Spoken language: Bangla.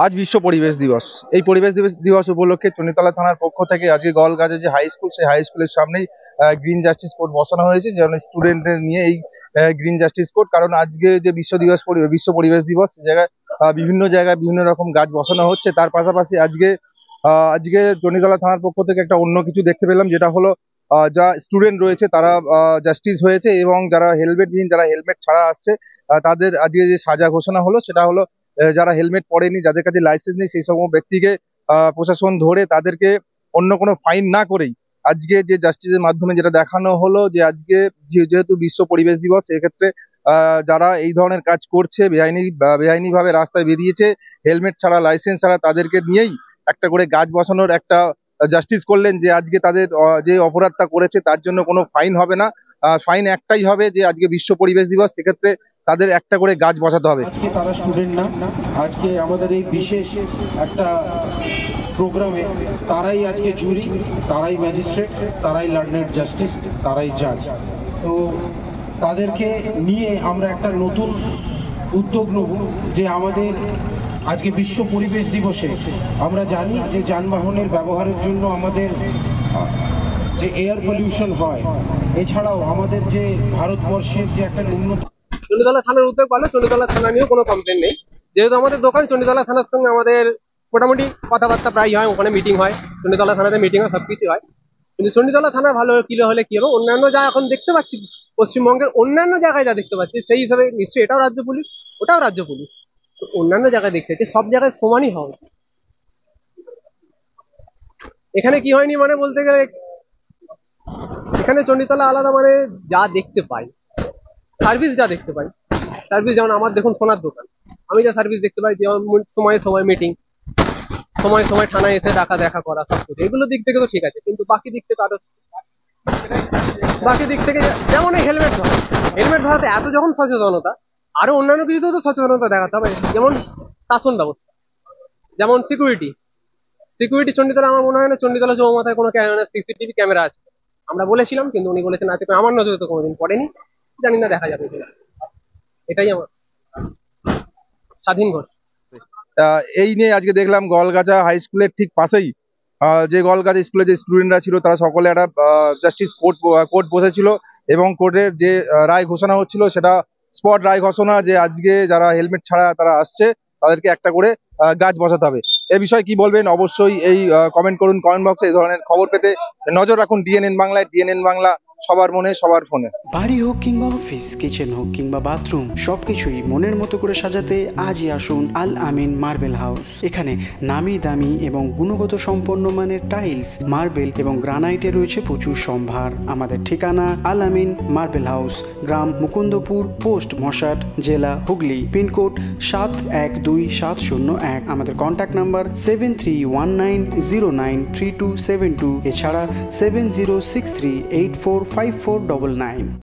আজ বিশ্ব পরিবেশ দিবস। এই পরিবেশ দিবস উপলক্ষে চণ্ডীতলা থানার পক্ষ থেকে আজকে গলগাছে যে হাই স্কুল, সেই হাই স্কুলের সামনেই গ্রিন জাস্টিস কোর্ট বসানো হয়েছে, যেন স্টুডেন্টদের নিয়ে এই গ্রিন জাস্টিস কোর্ট। কারণ আজকে যে বিশ্ব পরিবেশ দিবস, সে জায়গায় বিভিন্ন জায়গায় বিভিন্ন রকম গাছ বসানো হচ্ছে। তার পাশাপাশি আজকে চণ্ডীতলা থানার পক্ষ থেকে একটা অন্য কিছু দেখতে পেলাম, যেটা হলো যা স্টুডেন্ট রয়েছে তারা জাস্টিস হয়েছে, এবং যারা হেলমেটবিহীন, যারা হেলমেট ছাড়া আসছে, তাদের আজকে যে সাজা ঘোষণা হলো সেটা হলো যারা হেলমেট পরেনি, যাদের কাছে লাইসেন্স নেই, সেই সব ব্যক্তিকে প্রশাসন ধরে তাদেরকে অন্য কোনো ফাইন না করেই আজকে যে জাস্টিসের মাধ্যমে যেটা দেখানো হলো যে আজকে যেহেতু বিশ্ব পরিবেশ দিবস, এক্ষেত্রে যারা এই ধরনের কাজ করছে, বেআইনি ভাবে রাস্তায় বেরিয়েছে হেলমেট ছাড়া, লাইসেন্স ছাড়া, তাদেরকে নিয়েই একটা করে গাছ বসানোর একটা জাস্টিস করলেন, যে আজকে তাদের যে অপরাধটা করেছে তার জন্য কোনো ফাইন হবে না। ফাইন একটাই হবে, যে আজকে বিশ্ব পরিবেশ দিবস, সেক্ষেত্রে তাদের একটা করে গাছ বসাতে হবে। আজকে তারা স্টুডেন্ট না, আজকে আমাদের এই বিশেষ একটা প্রোগ্রামে তারাই আজকে জুরি, তারাই ম্যাজিস্ট্রেট, তারাই লার্নেড জাস্টিস, তারাই জাজ। তো তাদেরকে নিয়ে আমরা একটা নতুন উদ্যোগ নেব, যে আমাদের আজকে বিশ্ব পরিবেশ দিবসে আমরা জানি যে যানবাহনের ব্যবহারের জন্য আমাদের যে এয়ার পলিউশন হয়, এছাড়াও আমাদের যে ভারতবর্ষের যে একটা উন্নত চণ্ডীতলা থানার উদ্যোগ ভালো, চণ্ডীতলা থানা নিয়েও কোনো কমপ্লেন নেই। যেহেতু আমাদের দোকান, চণ্ডীতলা থানার সঙ্গে আমাদের মোটামুটি কথাবার্তা প্রায় হয়, ওখানে মিটিং হয়, চণ্ডীতলা থানাতে মিটিং হয়, সবকিছু হয়। কিন্তু চণ্ডীতলা থানা ভালো হলে কি হবে, অন্যান্য যা এখন দেখতে পাচ্ছি পশ্চিমবঙ্গের অন্যান্য জায়গায় যা দেখতে পাচ্ছি, সেই হিসাবে নিশ্চয়ই এটাও রাজ্য পুলিশ, ওটাও রাজ্য পুলিশ, তো অন্যান্য জায়গায় দেখতে পাচ্ছি সব জায়গায় সমানই হবে। এখানে কি হয়নি মানে বলতে গেলে, এখানে চণ্ডীতলা আলাদা, মানে যা দেখতে পাই, সার্ভিস যা দেখতে পাই, সার্ভিস যেমন আমার দেখুন সোনার দোকান, আমি যা সার্ভিস দেখতে পাই, যেমন সময় সময় মিটিং, সময় সময় থানায় এসে দেখা করা, সবকিছু এগুলো দিক থেকে তো ঠিক আছে, কিন্তু বাকি দিক থেকে আরো, বাকি দিক থেকে যেমন এই হেলমেট ধরাতে এত যখন সচেতনতা, আরো অন্যান্য কিছুতেও তো সচেতনতা দেখাতে হবে। যেমন শাসন ব্যবস্থা, যেমন সিকিউরিটি চণ্ডীতলা, আমার মনে হয় না চণ্ডীতলা চৌমাথায় কোনো সিসিটিভি ক্যামেরা আছে। আমরা বলেছিলাম, কিন্তু উনি বলেছেন আছে, আমার নজরে তো কোনোদিন পড়েনি, জানি না দেখা যাবে কিনা। এটাই আমার স্বাধীন ঘোষ। এই নিয়ে আজকে দেখলাম গলগাছা হাই স্কুলের ঠিক পাশেই যে গলগাছা স্কুলে যে স্টুডেন্টরা ছিল, তারা সকলে একটা জাস্টিস কোর্ট বসেছিল, এবং কোর্টের যে রায় ঘোষণা হচ্ছিল সেটা স্পট রায় ঘোষণা, যে আজকে যারা হেলমেট ছাড়া তারা আসছে তাদেরকে একটা করে গাছ বসাতে হবে। এ বিষয়ে কি বলবেন, অবশ্যই এই কমেন্ট করুন কমেন্ট বক্সে। এই ধরনের খবর পেতে নজর রাখুন ডিএনএন বাংলায়। ডিএনএন বাংলা, সবার মনে সবার ফোনে। বাড়ি হোক কিংবা অফিস, কিচেন হোক কিংবা বাথরুম, সবকিছুই মনের মতো করে সাজাতে আজই আসুন আল আমিন মার্বেল হাউস। এখানে নামি দামি এবং গুণগত সম্পন্ন মানের টাইলস, মার্বেল এবং গ্রানাইটে রয়েছে প্রচুর সম্ভার। আমাদের ঠিকানা আল আমিন মার্বেল হাউস, গ্রাম মুকুন্দপুর, পোস্ট মশাট, জেলা হুগলি, পিনকোড 712701। আমাদের কন্ট্যাক্ট নাম্বার 7319093272, এছাড়া 7063845499।